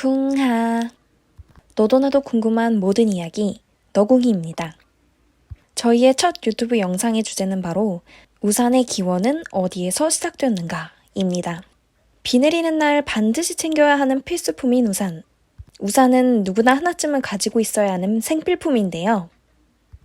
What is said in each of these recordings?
쿵하. 너도 나도 궁금한 모든 이야기 너궁이입니다. 저희의 첫 유튜브 영상의 주제는 바로 우산의 기원은 어디에서 시작되었는가 입니다. 비 내리는 날 반드시 챙겨야 하는 필수품인 우산. 우산은 누구나 하나쯤은 가지고 있어야 하는 생필품인데요.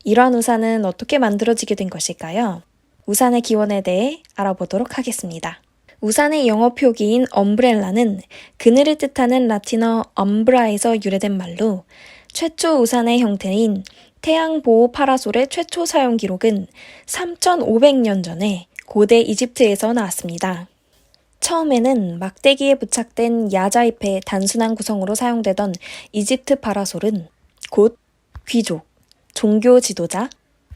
이러한 우산은 어떻게 만들어지게 된 것일까요? 우산의 기원에 대해 알아보도록 하겠습니다. 우산의 영어 표기인 엄브렐라는 그늘을 뜻하는 라틴어 엄브라에서 유래된 말로 최초 우산의 형태인 태양보호 파라솔의 최초 사용 기록은 3,500년 전에 고대 이집트에서 나왔습니다. 처음에는 막대기에 부착된 야자잎의 단순한 구성으로 사용되던 이집트 파라솔은 곧 귀족, 종교 지도자,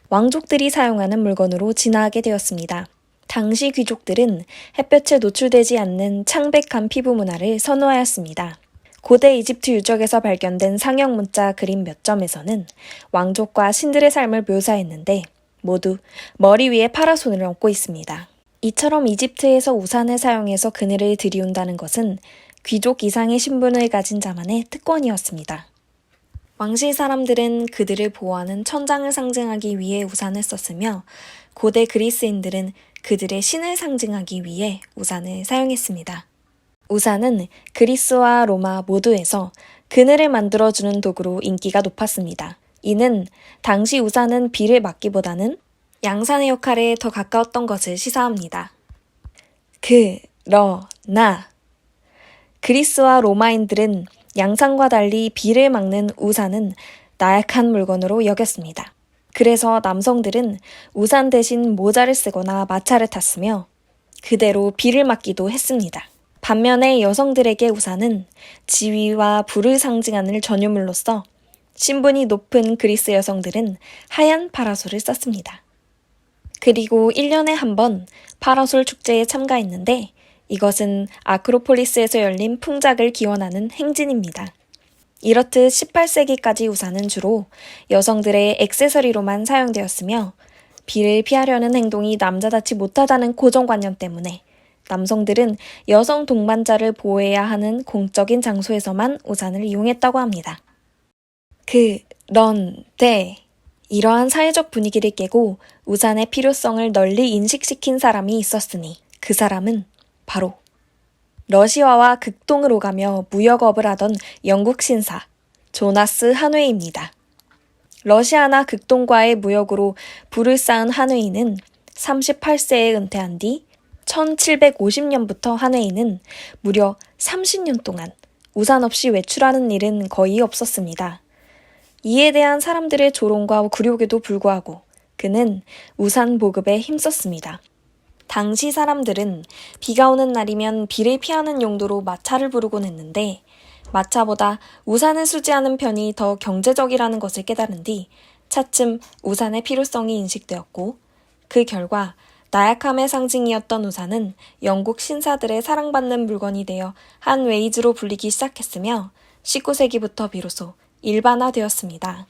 왕족들이 사용하는 물건으로 진화하게 되었습니다. 당시 귀족들은 햇볕에 노출되지 않는 창백한 피부 문화를 선호하였습니다. 고대 이집트 유적에서 발견된 상형 문자 그림 몇 점에서는 왕족과 신들의 삶을 묘사했는데 모두 머리 위에 파라솔을 얹고 있습니다. 이처럼 이집트에서 우산을 사용해서 그늘을 들이운다는 것은 귀족 이상의 신분을 가진 자만의 특권이었습니다. 왕실 사람들은 그들을 보호하는 천장을 상징하기 위해 우산을 썼으며 고대 그리스인들은 그들의 신을 상징하기 위해 우산을 사용했습니다. 우산은 그리스와 로마 모두에서 그늘을 만들어주는 도구로 인기가 높았습니다. 이는 당시 우산은 비를 막기보다는 양산의 역할에 더 가까웠던 것을 시사합니다. 그러나 그리스와 로마인들은 양산과 달리 비를 막는 우산은 나약한 물건으로 여겼습니다. 그래서 남성들은 우산 대신 모자를 쓰거나 마차를 탔으며 그대로 비를 맞기도 했습니다. 반면에 여성들에게 우산은 지위와 부를 상징하는 전유물로서 신분이 높은 그리스 여성들은 하얀 파라솔을 썼습니다. 그리고 1년에 한 번 파라솔 축제에 참가했는데 이것은 아크로폴리스에서 열린 풍작을 기원하는 행진입니다. 이렇듯 18세기까지 우산은 주로 여성들의 액세서리로만 사용되었으며 비를 피하려는 행동이 남자답지 못하다는 고정관념 때문에 남성들은 여성 동반자를 보호해야 하는 공적인 장소에서만 우산을 이용했다고 합니다. 그런데 이러한 사회적 분위기를 깨고 우산의 필요성을 널리 인식시킨 사람이 있었으니 그 사람은 바로 러시아와 극동을 오가며 무역업을 하던 영국 신사 조나스 한웨이입니다. 러시아나 극동과의 무역으로 부를 쌓은 한웨이는 38세에 은퇴한 뒤 1750년부터 한웨이는 무려 30년 동안 우산 없이 외출하는 일은 거의 없었습니다. 이에 대한 사람들의 조롱과 굴욕에도 불구하고 그는 우산 보급에 힘썼습니다. 당시 사람들은 비가 오는 날이면 비를 피하는 용도로 마차를 부르곤 했는데 마차보다 우산을 수지하는 편이 더 경제적이라는 것을 깨달은 뒤 차츰 우산의 필요성이 인식되었고 그 결과 나약함의 상징이었던 우산은 영국 신사들의 사랑받는 물건이 되어 한웨이즈로 불리기 시작했으며 19세기부터 비로소 일반화되었습니다.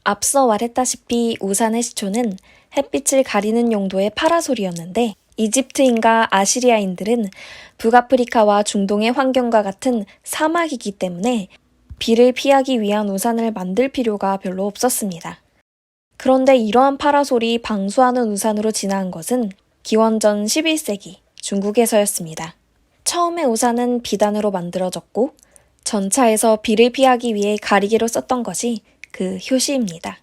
앞서 말했다시피 우산의 시초는 햇빛을 가리는 용도의 파라솔이었는데 이집트인과 아시리아인들은 북아프리카와 중동의 환경과 같은 사막이기 때문에 비를 피하기 위한 우산을 만들 필요가 별로 없었습니다. 그런데 이러한 파라솔이 방수하는 우산으로 진화한 것은 기원전 11세기 중국에서였습니다. 처음에 우산은 비단으로 만들어졌고 전차에서 비를 피하기 위해 가리개로 썼던 것이 그 효시입니다.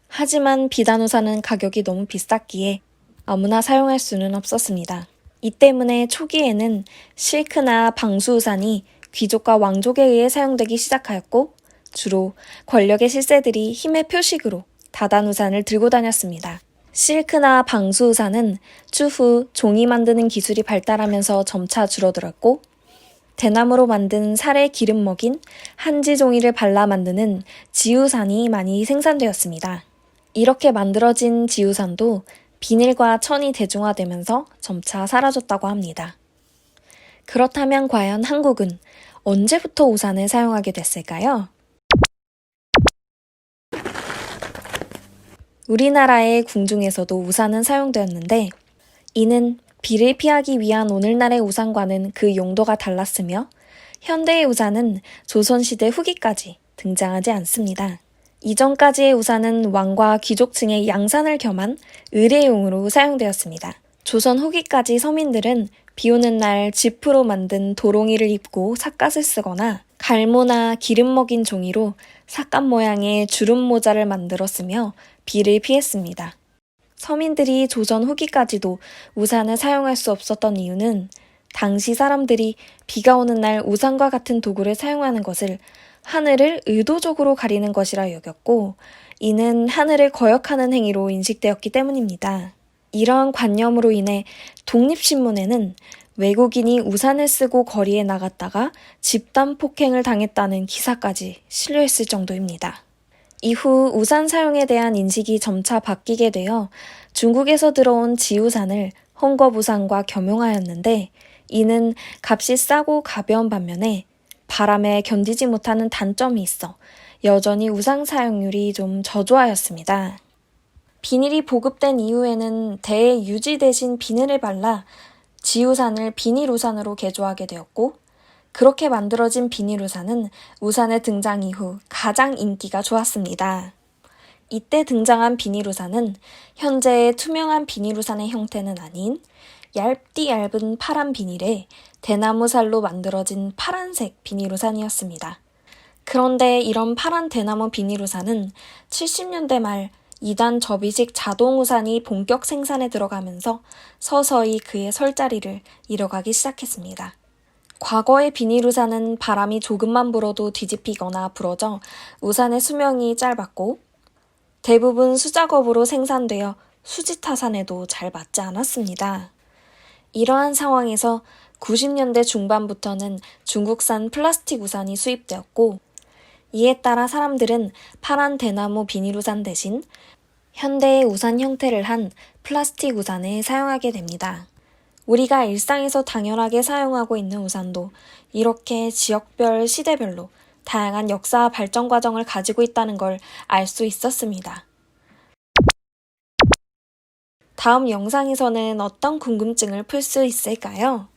하지만 비단 우산은 가격이 너무 비쌌기에 아무나 사용할 수는 없었습니다. 이 때문에 초기에는 실크나 방수 우산이 귀족과 왕족에 의해 사용되기 시작하였고 주로 권력의 실세들이 힘의 표식으로 다단 우산을 들고 다녔습니다. 실크나 방수 우산은 추후 종이 만드는 기술이 발달하면서 점차 줄어들었고 대나무로 만든 살에 기름 먹인 한지 종이를 발라 만드는 지우산이 많이 생산되었습니다. 이렇게 만들어진 지우산도 비닐과 천이 대중화되면서 점차 사라졌다고 합니다. 그렇다면 과연 한국은 언제부터 우산을 사용하게 됐을까요? 우리나라의 궁중에서도 우산은 사용되었는데 이는 비를 피하기 위한 오늘날의 우산과는 그 용도가 달랐으며 현대의 우산은 조선시대 후기까지 등장하지 않습니다. 이전까지의 우산은 왕과 귀족층의 양산을 겸한 의례용으로 사용되었습니다. 조선 후기까지 서민들은 비 오는 날 지프로 만든 도롱이를 입고 삿갓을 쓰거나 갈모나 기름 먹인 종이로 삿갓 모양의 주름 모자를 만들어 쓰며 비를 피했습니다. 서민들이 조선 후기까지도 우산을 사용할 수 없었던 이유는 당시 사람들이 비가 오는 날 우산과 같은 도구를 사용하는 것을 하늘을 의도적으로 가리는 것이라 여겼고, 이는 하늘을 거역하는 행위로 인식되었기 때문입니다. 이러한 관념으로 인해 독립신문에는 외국인이 우산을 쓰고 거리에 나갔다가 집단 폭행을 당했다는 기사까지 실려있을 정도입니다. 이후 우산 사용에 대한 인식이 점차 바뀌게 되어 중국에서 들어온 지우산을 헝겊우산과 겸용하였는데, 이는 값이 싸고 가벼운 반면에 바람에 견디지 못하는 단점이 있어 여전히 우산 사용률이 좀 저조하였습니다. 비닐이 보급된 이후에는 대의 유지 대신 비닐을 발라 지우산을 비닐우산으로 개조하게 되었고, 그렇게 만들어진 비닐우산은 우산의 등장 이후 가장 인기가 좋았습니다. 이때 등장한 비닐우산은 현재의 투명한 비닐우산의 형태는 아닌 얇디 얇은 파란 비닐에 대나무살로 만들어진 파란색 비닐우산이었습니다. 그런데 이런 파란 대나무 비닐우산은 70년대 말 2단 접이식 자동우산이 본격 생산에 들어가면서 서서히 그의 설 자리를 잃어가기 시작했습니다. 과거의 비닐우산은 바람이 조금만 불어도 뒤집히거나 부러져 우산의 수명이 짧았고, 대부분 수작업으로 생산되어 수지타산에도 잘 맞지 않았습니다. 이러한 상황에서 90년대 중반부터는 중국산 플라스틱 우산이 수입되었고, 이에 따라 사람들은 파란 대나무 비닐우산 대신 현대의 우산 형태를 한 플라스틱 우산을 사용하게 됩니다. 우리가 일상에서 당연하게 사용하고 있는 우산도 이렇게 지역별, 시대별로 다양한 역사와 발전 과정을 가지고 있다는 걸 알 수 있었습니다. 다음 영상에서는 어떤 궁금증을 풀 수 있을까요?